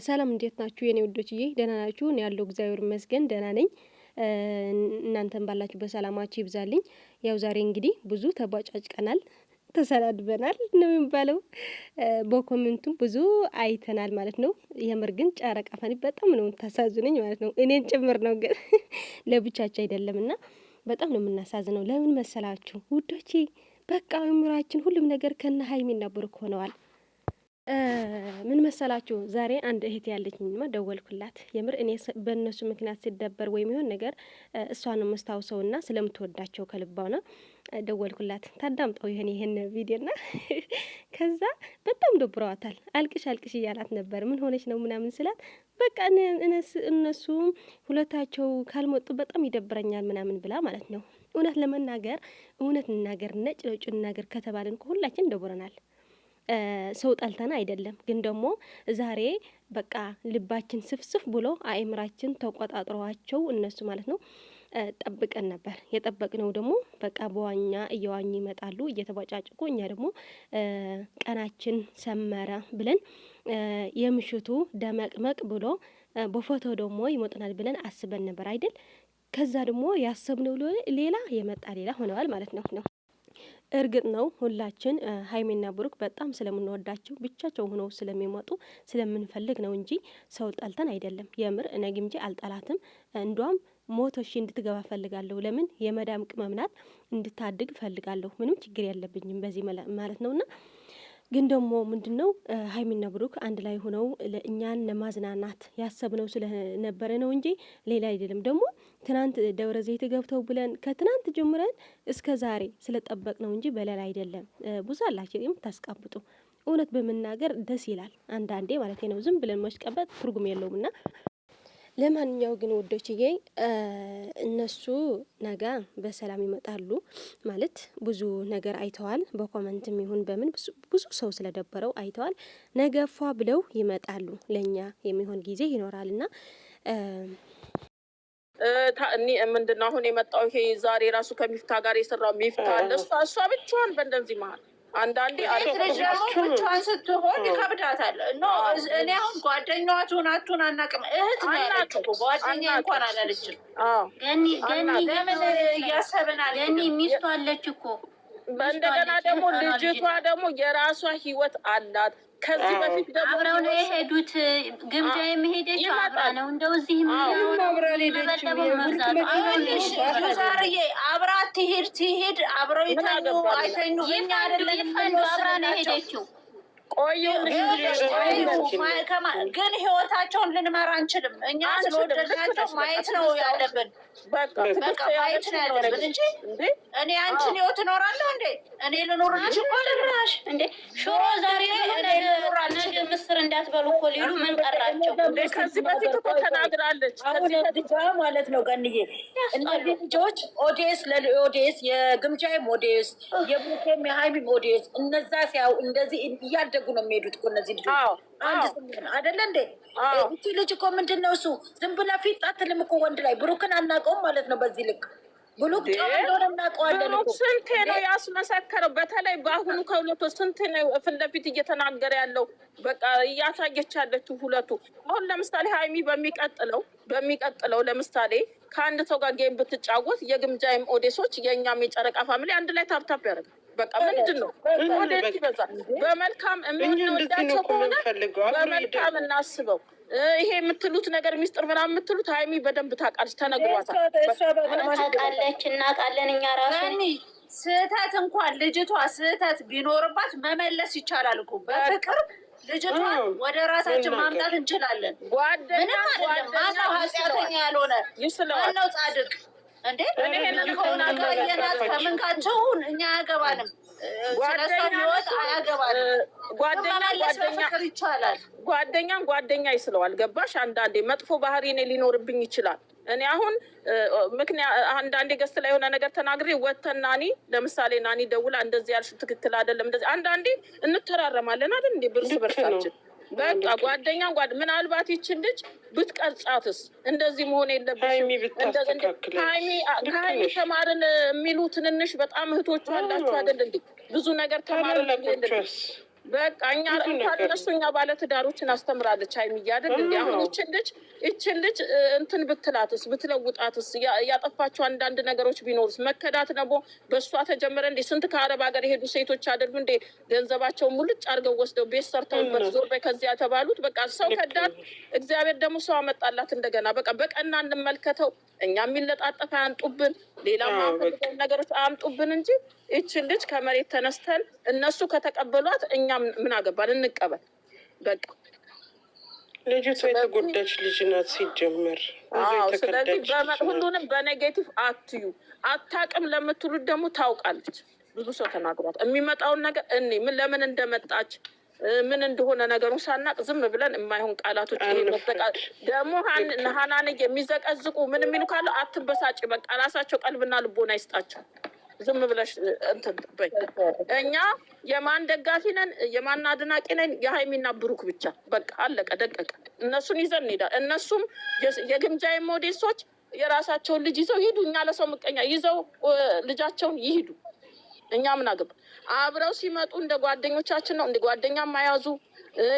ሰላም እንዴት ናችሁ የኔ ውዶችዬ? ደህና ናችሁ? እኔ ያለው እግዚአብሔር ይመስገን ደህና ነኝ። እናንተም ባላችሁ በሰላማችሁ ይብዛልኝ። ያው ዛሬ እንግዲህ ብዙ ተቧጫጭቀናል፣ ተሰዳድበናል ነው የሚባለው። በኮሜንቱም ብዙ አይተናል ማለት ነው። የምር ግን ጨረቃ ፈኒ በጣም ነው የምታሳዝነኝ ማለት ነው። እኔን ጭምር ነው ግን ለብቻቸው አይደለምና በጣም ነው የምናሳዝነው። ለምን መሰላችሁ ውዶቼ? በቃ እምራችን ሁሉም ነገር ከነ ሀይሚና ብሩክ ሆነዋል። ምን መሰላችሁ? ዛሬ አንድ እህት ያለችኝማ ደወልኩላት። የምር እኔ በእነሱ ምክንያት ሲደበር ወይም ይሆን ነገር እሷን መስታውሰውና ስለምትወዳቸው ከልባውና ደወልኩላት። ታዳምጠው ይሄን ቪዲዮና ከዛ በጣም ደብረዋታል። አልቅሽ አልቅሽ እያላት ነበር። ምን ሆነች ነው ምናምን ስላት በቃ እነሱ ሁለታቸው ካልመጡ በጣም ይደብረኛል ምናምን ብላ ማለት ነው። እውነት ለመናገር እውነት እንናገር ነጭ ነጭ እንናገር ከተባልን ሁላችን ደብረናል። ሰው ጠልተና አይደለም፣ ግን ደግሞ ዛሬ በቃ ልባችን ስፍስፍ ብሎ አእምራችን ተቆጣጥሯቸው እነሱ ማለት ነው ጠብቀን ነበር። የጠበቅነው ደግሞ በቃ በዋኛ እየዋኙ ይመጣሉ እየተቧጫጭቁ፣ እኛ ደግሞ ቀናችን ሰመረ ብለን የምሽቱ ደመቅመቅ ብሎ በፎቶ ደግሞ ይሞጥናል ብለን አስበን ነበር አይደል? ከዛ ደግሞ ያሰብነው ሌላ የመጣ ሌላ ሆነዋል ማለት ነው። እርግጥ ነው ሁላችን ሀይሜና ብሩክ በጣም ስለምንወዳቸው ብቻቸው ሆነው ስለሚመጡ ስለምንፈልግ ነው እንጂ ሰው ጠልተን አይደለም። የምር እነግም እንጂ አልጠላትም። እንዷም ሞቶ እንድትገባ ፈልጋለሁ። ለምን የመዳም ቅመም ናት፣ እንድታድግ ፈልጋለሁ። ምንም ችግር የለብኝም በዚህ ማለት ነውና ግን ደግሞ ምንድነው ሀይሚና ብሩክ አንድ ላይ ሆነው ለእኛን ለማዝናናት ያሰብነው ስለነበረ ነው እንጂ ሌላ አይደለም። ደግሞ ትናንት ደብረ ዘይት ገብተው ብለን ከትናንት ጀምረን እስከ ዛሬ ስለጠበቅ ነው እንጂ በሌላ አይደለም። ብዙ አላችሁ የምታስቀብጡ እውነት በመናገር ደስ ይላል አንዳንዴ ማለት ነው። ዝም ብለን መስቀበጥ ትርጉም የለውምና ለማንኛው ግን ወዶችዬ እነሱ ነገ በሰላም ይመጣሉ ማለት ብዙ ነገር አይተዋል። በኮመንትም ይሁን በምን ብዙ ሰው ስለደበረው አይተዋል። ነገ ፏ ብለው ይመጣሉ። ለኛ የሚሆን ጊዜ ይኖራልና ምንድነው አሁን የመጣው ይሄ ዛሬ ራሱ ከሚፍታ ጋር የሰራው ሚፍታ አለ። እሷ ብቻዋን በእንደዚህ መሀል አንዳንዴ ልጅ ደግሞ ብቻዋን ስትሆን ይከብዳታል። እኔ አሁን ጓደኛዋ ትሆናቱን አናውቅም። እህት ያለችው ጓደኛ እንኳን አላለችም። ለምን እያሰብናል። ገኒ ሚስቱ አለች እኮ። እንደገና ደግሞ ልጅቷ ደግሞ የራሷ ህይወት አላት። ከዚህ በፊት ደግሞ አብረው ነው የሄዱት። ግምጃ የሚሄደችው አብራ ነው። እንደው እዚህ ዛሬ አብራ ትሄድ አብረው ይተኙ አይተኙ እኛ አይደለም አብራ ነው የሄደችው። ቆዩ ግን ህይወታቸውን ልንመራ አንችልም። እኛ ስለወደድናቸው ማየት ነው ያለብን። በቃ ማየት ነው ያለብን እንጂ እኔ አንቺን ህይወት እኖራለሁ እንዴ? እኔ ልኖርልሽ እኮ ልራሽ እንዴ? ሽሮ ዛሬ ነገ ምስር እንዳትበሉ እኮ ሊሉ ምን ቀራቸው? ከዚህ በፊት እኮ ተናግራለች። አሁን ማለት ነው ገንዬ፣ እነዚህ ልጆች ኦዲየንስ ለኦዲየንስ የግምጃይም ኦዲየንስ የቡኬም የሀይሚም ኦዲየንስ እነዛ ሲያው እንደዚህ እያደ ነው የሚሄዱት እኮ እነዚህ ልጆች። አንድ ስም አይደለ እንዴ? እቺ ልጅ እኮ ምንድነው እሱ ዝም ብላ ፊት አትልም እኮ ወንድ ላይ። ብሩክን አናውቀውም ማለት ነው በዚህ ልክ። ብሩክ ጨዋ እንደሆነ እናውቀዋለን እኮ። ስንቴ ነው ያስመሰከረው? በተለይ በአሁኑ ከሁለቱ ስንቴ ነው ፊት ለፊት እየተናገረ ያለው? በቃ እያሳየች ያለችው ሁለቱ። አሁን ለምሳሌ ሀይሚ በሚቀጥለው ለምሳሌ ከአንድ ሰው ጋር ጌም ብትጫወት የግምጃይም ኦዴሶች የእኛም የጨረቃ ፋሚሊ አንድ ላይ ታፕታፕ ያደርጋል። በቃ ምንድን ነው ወዴት ይበዛል? በመልካም የምንወዳቸው ከሆነ በመልካም እናስበው። ይሄ የምትሉት ነገር ሚስጥር ምናምን የምትሉት ሀይሚ በደንብ ታውቃለች፣ ተነግሯታል። ታውቃለች፣ እናውቃለን እኛ ራሱ። ስህተት እንኳን ልጅቷ ስህተት ቢኖርባት መመለስ ይቻላል እኮ በፍቅር ልጅቷ ወደ ራሳችን ማምጣት እንችላለን። ምንም አይደለም። ማነው ኃጢአተኛ ያልሆነ? ማነው ጻድቅ እንዴ? ከሆናየናት ከምንካቸውን እኛ አያገባንም። ስለሷ ህይወት አያገባንም። ፍቅር ይቻላል። ጓደኛ ይስለዋል። ገባሽ? አንዳንዴ መጥፎ ባህሪ እኔ ሊኖርብኝ ይችላል። እኔ አሁን አንዳንዴ ገስት ላይ የሆነ ነገር ተናግሬ ወተን ናኒ ለምሳሌ ናኒ ደውላ እንደዚህ ያልሽ ትክክል አይደለም እንደዚህ አንዳንዴ እንተራረማለን አይደል እንዴ? ብርስ በርሳችን በቃ ጓደኛ ምናልባት ይችን ልጅ ብትቀርጻትስ እንደዚህ መሆን የለብሽም። ከሀይሚ ተማርን የሚሉ ትንንሽ በጣም እህቶቹ አላችሁ አይደል እንዴ? ብዙ ነገር ተማርን በቃ እኛ እነሱ እኛ ባለትዳሮችን አስተምራለች ሀይሚዬ አይደል እንዴ? አሁን ይችን ልጅ እንትን ብትላትስ ብትለውጣትስ ያጠፋቸው አንዳንድ ነገሮች ቢኖሩስ? መከዳት ደግሞ በእሷ ተጀመረ እንዴ? ስንት ከአረብ ሀገር የሄዱ ሴቶች አይደሉ እንዴ ገንዘባቸውን ሙልጭ አድርገው ወስደው ቤት ሰርተውበት ዞር በይ ከዚያ የተባሉት? በቃ ሰው ከዳት፣ እግዚአብሔር ደግሞ ሰው አመጣላት እንደገና። በቃ በቀና እንመልከተው። እኛ የሚለጣጠፍ አያምጡብን፣ ሌላ ማፈልገው ነገሮች አያምጡብን እንጂ ይችን ልጅ ከመሬት ተነስተን እነሱ ከተቀበሏት እኛ ምን አገባን? እንቀበል በቃ። ልጅቷ የተጎዳች ልጅ ናት ሲጀመር። ስለዚህ ሁሉንም በኔጌቲቭ አትዩ። አታውቅም ለምትሉት ደግሞ ታውቃለች። ብዙ ሰው ተናግሯት የሚመጣውን ነገር እኔ ምን ለምን እንደመጣች ምን እንደሆነ ነገሩን ሳናቅ ዝም ብለን የማይሆን ቃላቶች ደግሞ ሀናን የሚዘቀዝቁ ምን የሚሉ ካለ አትበሳጭ። በቃ ራሳቸው ቀልብና ልቦና ይስጣቸው። ዝም ብለሽ እንትን በይ። እኛ የማን ደጋፊ ነን የማን አድናቂ ነን? የሀይሚና ብሩክ ብቻ በቃ አለቀ ደቀቀ። እነሱን ይዘን እንሄዳለን። እነሱም የግምጃ ሞዴሶች የራሳቸውን ልጅ ይዘው ይሂዱ። እኛ ለሰው ምቀኛ ይዘው ልጃቸውን ይሂዱ። እኛ ምን አገባ? አብረው ሲመጡ እንደ ጓደኞቻችን ነው። እንደ ጓደኛ የማያዙ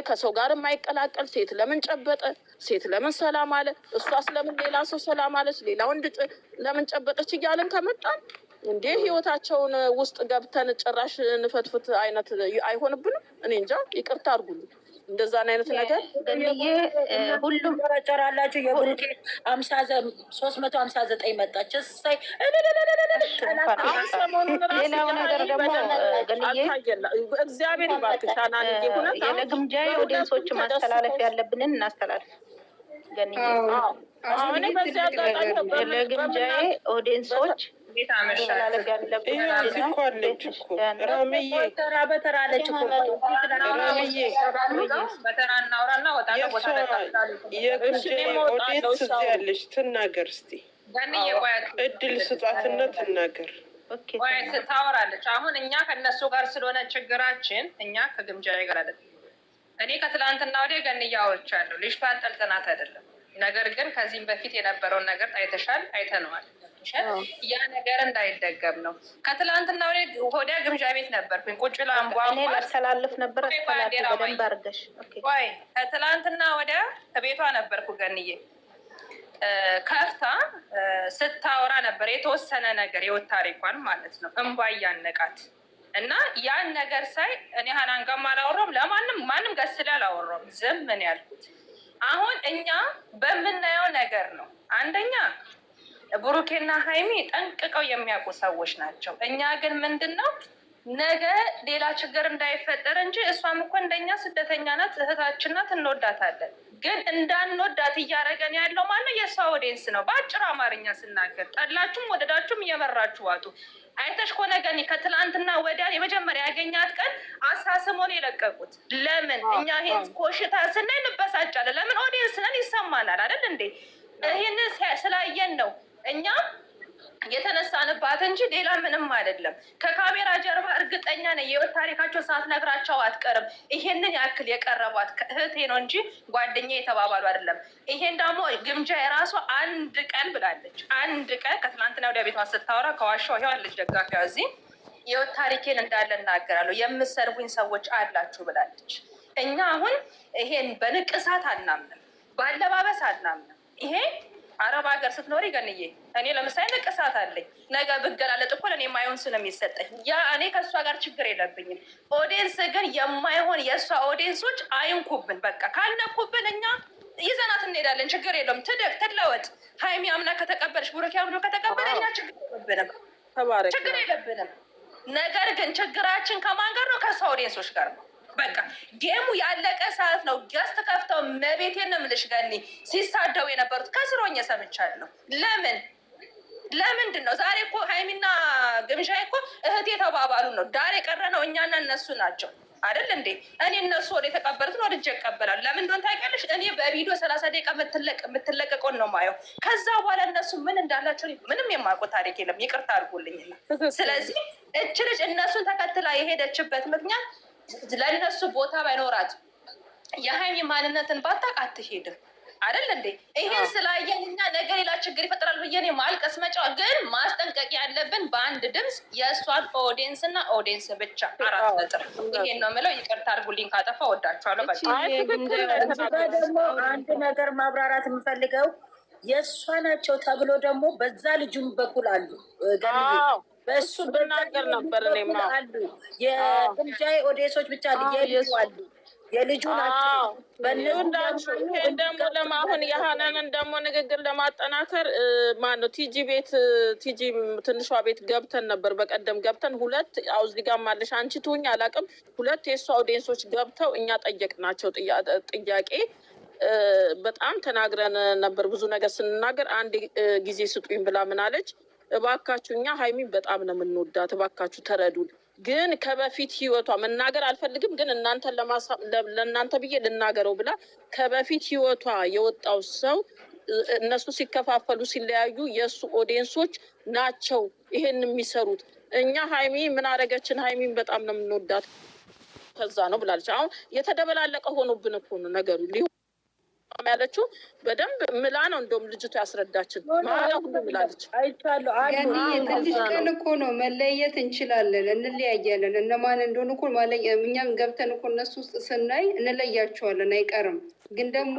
ከሰው ጋር የማይቀላቀል ሴት ለምን ጨበጠ፣ ሴት ለምን ሰላም አለ፣ እሷስ ለምን ሌላ ሰው ሰላም አለች፣ ሌላ ወንድ ለምን ጨበጠች እያለን ከመጣን እንዴ ህይወታቸውን ውስጥ ገብተን ጭራሽ ንፈትፍት አይነት አይሆንብንም? እኔ እንጃ። ይቅርታ አድርጉልኝ። እንደዛን አይነት ነገር ሁሉም ረጨራላችሁ። የብሩኬ 359 መጣች። እሳይ ሌላው ነገር ደግሞ እግዚአብሔር ይባርክሽ አናን ሆነ የለግምጃ ኦዲየንሶች ማስተላለፍ ያለብንን እናስተላልፍ። ገንዬ ለግምጃ ኦዲየንሶች ማስተላለፍ ያለብን ተራ በተራ አለች እኮ በተራ እናውራና የግምጃ ኦዲየንስ እዚህ ያለች ትናገር እስኪ። እድል ስጧትና ትናገር። ታወራለች። አሁን እኛ ከእነሱ ጋር ስለሆነ ችግራችን እኛ ከግምጃ ጋር አለ። እኔ ከትላንትና ወዲያ ገንዬ አውርቻለሁ። ልጅቷን ጠልጥናት አይደለም። ነገር ግን ከዚህም በፊት የነበረውን ነገር አይተሻል፣ አይተነዋል። ያ ነገር እንዳይደገም ነው። ከትላንትና ወዲያ ግምጃ ቤት ነበርኩኝ። ቁጭ ላስተላልፍ ነበር። በደንብ አድርገሽ ወይ ከትላንትና ወዲያ ከቤቷ ነበርኩ። ገንዬ ከፍታ ስታወራ ነበር የተወሰነ ነገር የወት ታሪኳን ማለት ነው። እንባ እያነቃት እና ያን ነገር ሳይ እኔ ሀናን ጋርም አላወራሁም፣ ማንም ገስ ላይ አላወራሁም። ዝም ምን ያልኩት አሁን እኛ በምናየው ነገር ነው። አንደኛ ብሩኬና ሀይሚ ጠንቅቀው የሚያውቁ ሰዎች ናቸው። እኛ ግን ምንድን ነው ነገ ሌላ ችግር እንዳይፈጠር እንጂ እሷም እኮ እንደኛ ስደተኛ ናት፣ እህታችን ናት፣ እንወዳታለን። ግን እንዳንወዳት እያደረገን ያለው ማነው? የእሷ ኦዲየንስ ነው። በአጭር አማርኛ ስናገር ጠላችሁም ወደዳችሁም እየመራችሁ ዋጡ። አይተሽ ከሆነ ገኒ ከትላንትና ወዲያ የመጀመሪያ ያገኛት ቀን አሳስሞን የለቀቁት ለምን? እኛ ይሄን ኮሽታ ስናይ እንበሳጫለን። ለምን? ኦዲየንስ ነን፣ ይሰማናል አይደል እንዴ? ይህንን ስላየን ነው እኛ የተነሳንባት እንጂ ሌላ ምንም አይደለም። ከካሜራ ጀርባ እርግጠኛ ነኝ የህይወት ታሪካቸው ሳትነግራቸው አትቀርም። ይሄንን ያክል የቀረቧት እህቴ ነው እንጂ ጓደኛ የተባባሉ አይደለም። ይሄን ደግሞ ግምጃ የራሷ አንድ ቀን ብላለች። አንድ ቀን ከትናንትና ወዲያ ቤቷ ስታወራ ከዋሻው ይሄዋን ልጅ ደጋፊዋ እዚህ የህይወት ታሪኬን እንዳለ እናገራለሁ የምሰርቡኝ ሰዎች አላችሁ ብላለች። እኛ አሁን ይሄን በንቅሳት አናምንም፣ ባለባበስ አናምንም። ይሄ አረብ ሀገር ስትኖሪ ገንዬ እኔ ለምሳሌ ንቅሳት አለኝ። ነገ ብገላለጥ እኮ እኔ የማይሆን ስም የሚሰጠኝ ያ እኔ ከእሷ ጋር ችግር የለብኝም። ኦዲየንስ ግን የማይሆን የእሷ ኦዲየንሶች አይንኩብን። በቃ ካልነኩብን እኛ ይዘናት እንሄዳለን። ችግር የለውም። ትደግ ትለወጥ። ሀይሚ አምና ከተቀበለች ብሩኬ አምኖ ከተቀበለ እኛ ችግር የለብንም፣ ችግር የለብንም። ነገር ግን ችግራችን ከማን ጋር ነው? ከእሷ ኦዲየንሶች ጋር ነው። በቃ ጌሙ ያለቀ ሰዓት ነው። ገስት ከፍተው መቤቴን ነው የምልሽ ገኒ ሲሳደው የነበሩት ከስሮኝ ሰምቻለሁ። ለምንድን ነው ዛሬ እኮ ሀይሚና ግምዣ እኮ እህቴ የተባባሉ ነው። ዳር የቀረ ነው እኛና እነሱ ናቸው አይደል እንዴ? እኔ እነሱ ወደ የተቀበሉትን ወደ እጅ ይቀበላሉ። ለምን እንደሆነ ታውቂያለሽ? እኔ በቪዲዮ 30 ደቂቃ የምትለቀቀውን ነው ማየው። ከዛ በኋላ እነሱ ምን እንዳላቸው ምንም የማውቀው ታሪክ የለም። ይቅርታ አድርጎልኝና ስለዚህ እች ልጅ እነሱን ተከትላ የሄደችበት ምክንያት ለእነሱ ቦታ ባይኖራት የሀይሚ ማንነትን ባታውቅ አትሄድም። አይደል እንዴ? ይሄን ስላየን እኛ ነገ ሌላ ችግር ይፈጥራል ብዬ እኔ ማልቀስ መጫው፣ ግን ማስጠንቀቅ ያለብን በአንድ ድምፅ የእሷን ኦዲየንስ እና ኦዲየንስ ብቻ 4 ነጥብ። ይሄን ነው የምለው። ይቅርታ አድርጉልኝ ካጠፋ፣ ወዳችኋለሁ። ደግሞ አንድ ነገር ማብራራት የምፈልገው የእሷ ናቸው ተብሎ ደግሞ በዛ ልጁም በኩል አሉ በእሱ ብናገር ነበር አሉ የግምጃዬ ኦዲየንሶች ብቻ የልጁ አሉ የልጁ ናቸው። ይህን ደግሞ ለማሁን የሀናንን ደግሞ ንግግር ለማጠናከር ማነው ቲጂ ትንሿ ቤት ገብተን ነበር። በቀደም ገብተን 2 እዚህ ጋር ማለሽ አንቺ ትሁኝ አላውቅም 2 የእሷ ኦዲየንሶች ገብተው እኛ ጠየቅናቸው ጥያቄ በጣም ተናግረን ነበር። ብዙ ነገር ስንናገር አንድ ጊዜ ስጡኝ ብላ ምን አለች? እባካችሁ እኛ ሀይሚን በጣም ነው የምንወዳት፣ እባካችሁ ተረዱን። ግን ከበፊት ህይወቷ መናገር አልፈልግም፣ ግን እናንተን ለእናንተ ብዬ ልናገረው ብላ ከበፊት ህይወቷ የወጣው ሰው እነሱ ሲከፋፈሉ ሲለያዩ የእሱ ኦዲየንሶች ናቸው ይሄን የሚሰሩት። እኛ ሀይሚ ምን አረገችን? ሀይሚን በጣም ነው የምንወዳት ከዛ ነው ብላለች። አሁን የተደበላለቀ ሆኖብን እኮ ነው ነገሩ ያለችው በደንብ ምላ ነው። እንደውም ልጅቱ ያስረዳችን ማላ ሁሉ ምላለች። ትንሽ ቀን እኮ ነው መለየት እንችላለን፣ እንለያያለን። እነማን እንደሆኑ እኮ እኛም ገብተን እኮ እነሱ ውስጥ ስናይ እንለያቸዋለን፣ አይቀርም። ግን ደግሞ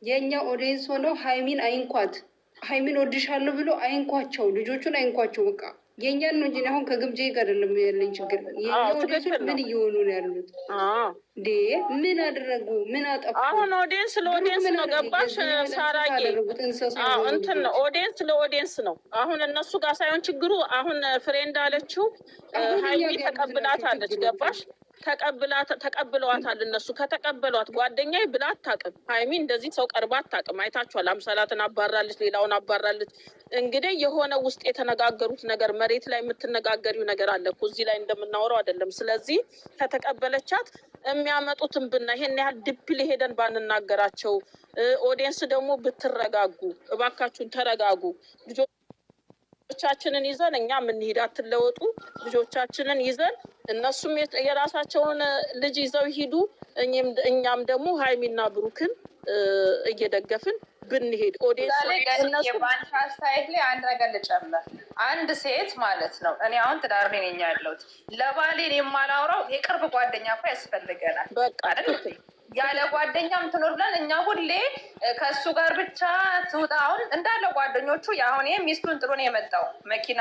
የእኛ ኦዲየንስ ሆነው ሀይሚን አይንኳት፣ ሀይሚን ወድሻለሁ ብሎ አይንኳቸው፣ ልጆቹን አይንኳቸው። በቃ የእኛን ነው እንጂ አሁን ከግምጄ ጋር አይደለም ያለኝ ችግር። የእኛ ኦዲየንሶች ምን እየሆኑ ነው ያሉት? ምን አደረጉ? ምን አጠፉ? አሁን ኦዲየንስ ለኦዲየንስ ነው ገባሽ? ሳራጌ እንትን ነው ኦዲየንስ ለኦዲየንስ ነው። አሁን እነሱ ጋር ሳይሆን ችግሩ አሁን ፍሬንድ አለችው ሀይሚ ተቀብላታለች ገባሽ? ተቀብለዋታል። እነሱ ከተቀበሏት ጓደኛዬ ብላ አታውቅም። ሀይሚ እንደዚህ ሰው ቀርባ አታውቅም። አይታችኋል። አምሳላትን አባራለች፣ ሌላውን አባራለች። እንግዲህ የሆነ ውስጥ የተነጋገሩት ነገር መሬት ላይ የምትነጋገሪው ነገር አለ እኮ እዚህ ላይ እንደምናወራው አይደለም። ስለዚህ ከተቀበለቻት የሚያመጡትን ብና ይሄን ያህል ድፕል ሄደን ባንናገራቸው፣ ኦዲየንስ ደግሞ ብትረጋጉ፣ እባካችሁን ተረጋጉ። ልጆቻችንን ይዘን እኛ የምንሄድ አትለወጡ። ልጆቻችንን ይዘን እነሱም የራሳቸውን ልጅ ይዘው ይሄዱ። እኛም ደግሞ ሀይሚና ብሩክን እየደገፍን ብንሄድ የባንክ አስተያየት ላይ አንድ ነገር ልጨምር። አንድ ሴት ማለት ነው እኔ አሁን ትዳር ላይ ነኝ ያለሁት ለባሌን የማላውራው የቅርብ ጓደኛ እኮ ያስፈልገናል። በቃ ያለ ጓደኛም ትኖር ብለን እኛ ሁሌ ከእሱ ጋር ብቻ ትውጣ። አሁን እንዳለ ጓደኞቹ አሁን ሚስቱን ጥሎ ነው የመጣው መኪና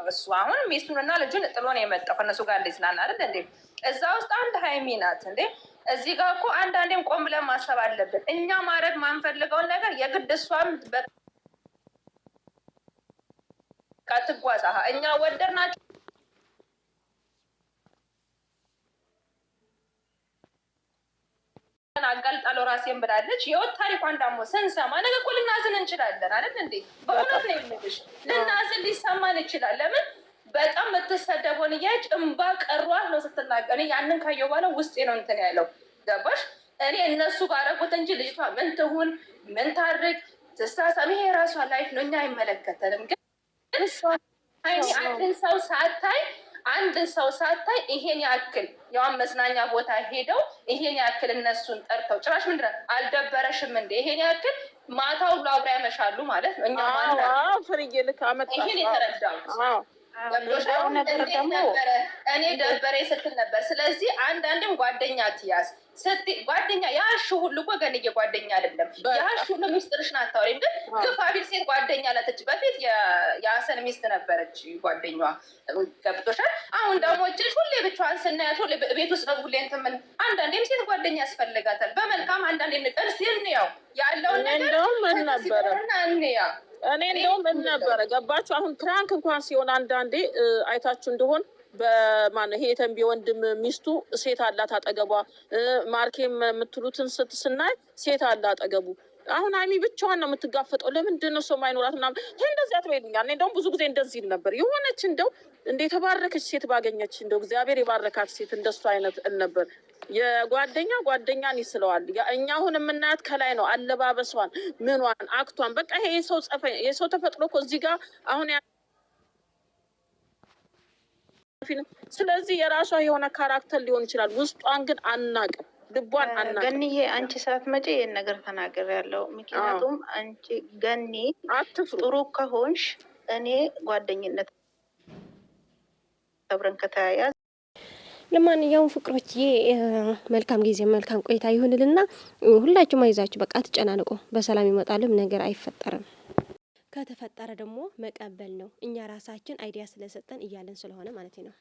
እሱ አሁን ሚስቱንና ልጁን ጥሎ ነው የመጣው ከእነሱ ጋር ሊዝናና አይደል እንዴ? እዛ ውስጥ አንድ ሀይሚ ናት እንዴ? እዚህ ጋር እኮ አንዳንዴም ቆም ብለን ማሰብ አለብን። እኛ ማድረግ ማንፈልገውን ነገር የግድ እሷም በቃ ትጓዛ እኛ ወደድናቸው አጋልጣለሁ ራሴን ብላለች። የወት ታሪኳን ደግሞ ስንሰማ ነገ እኮ ልናዝን እንችላለን አይደል እንዴ? በእውነት ነው የምልሽ፣ ልናዝን ሊሰማን ይችላል። ለምን በጣም የምትሰደበውን እያች እንባ ቀሯት ነው ስትናገር። ያንን ካየሁ በኋላ ውስጤ ነው እንትን ያለው ገባሽ? እኔ እነሱ ባረጉት እንጂ ልጅቷ ምን ትሁን ምን ታድርግ ትሳሳም፣ ይሄ የራሷ ላይፍ ነው፣ እኛ አይመለከተንም። ግን አንድን ሰው ሳታይ ይሄን ያክል ያውን መዝናኛ ቦታ ሄደው ይሄን ያክል እነሱን ጠርተው ጭራሽ ምንድን ነው አልደበረሽም እንዴ? ይሄን ያክል ማታ ሁሉ አብራ ያመሻሉ ማለት ነው። እኛ ይሄን የተረዳሁት እኔ ደበረ ስትል ነበር። ስለዚህ አንዳንድም ጓደኛ ትያዝ ጓደኛ ያሹ ሁሉ እኮ ገንዬ ጓደኛ አይደለም። ያሹ ሁሉ ሚስጥርሽን አታወሪም። ግን ግፋ ቢል ሴት ጓደኛ ላተች በፊት የሀሰን ሚስት ነበረች ጓደኛዋ። ገብቶሻል? አሁን ደግሞ እችልሽ ሁሌ ብቻዋን ስናያት ሁሌ ቤት ውስጥ ነው ሁሌ እንትን ምን አንዳንዴም ሴት ጓደኛ ያስፈልጋታል። በመልካም አንዳንዴ እንቀርስ እንያው ያለውን ነገር እንያ እኔ እንደውም ምን ነበረ ገባችሁ? አሁን ፕራንክ እንኳን ሲሆን አንዳንዴ አይታችሁ እንደሆን በማነው ይሄ የተንቢ ወንድም ሚስቱ ሴት አላት አጠገቧ። ማርኬም የምትሉትን ስናይ ሴት አለ አጠገቡ። አሁን ሀይሚ ብቻዋን ነው የምትጋፈጠው። ለምንድን ነው ሰው ማይኖራት ምናምን? ይሄ እንደዚህ አትበይልኛል። እኔ እንደውም ብዙ ጊዜ እንደዚህ ይል ነበር። የሆነች እንደው እንደ የተባረከች ሴት ባገኘች እንደው እግዚአብሔር የባረካት ሴት እንደሱ አይነት ነበር። ጓደኛን ይስለዋል። እኛ አሁን የምናያት ከላይ ነው አለባበሷን፣ ምኗን፣ አክቷን በቃ ይሄ የሰው ተፈጥሮ እኮ እዚህ ጋር አሁን ስለዚህ የራሷ የሆነ ካራክተር ሊሆን ይችላል። ውስጧን ግን አናቅም። ልቧን ገኒዬ አንቺ ሳትመጪ ይሄን ነገር ተናግሬያለሁ። ምክንያቱም አንቺ ገኒ ጥሩ ከሆንሽ እኔ ጓደኝነት አብረን ከተያያዝ ለማንኛውም ፍቅሮችዬ መልካም ጊዜ መልካም ቆይታ ይሁንልና ሁላችሁም አይዛችሁ በቃ አትጨናነቁ። በሰላም ይመጣልም ነገር አይፈጠርም። ከተፈጠረ ደግሞ መቀበል ነው። እኛ ራሳችን አይዲያ ስለሰጠን እያለን ስለሆነ ማለት ነው።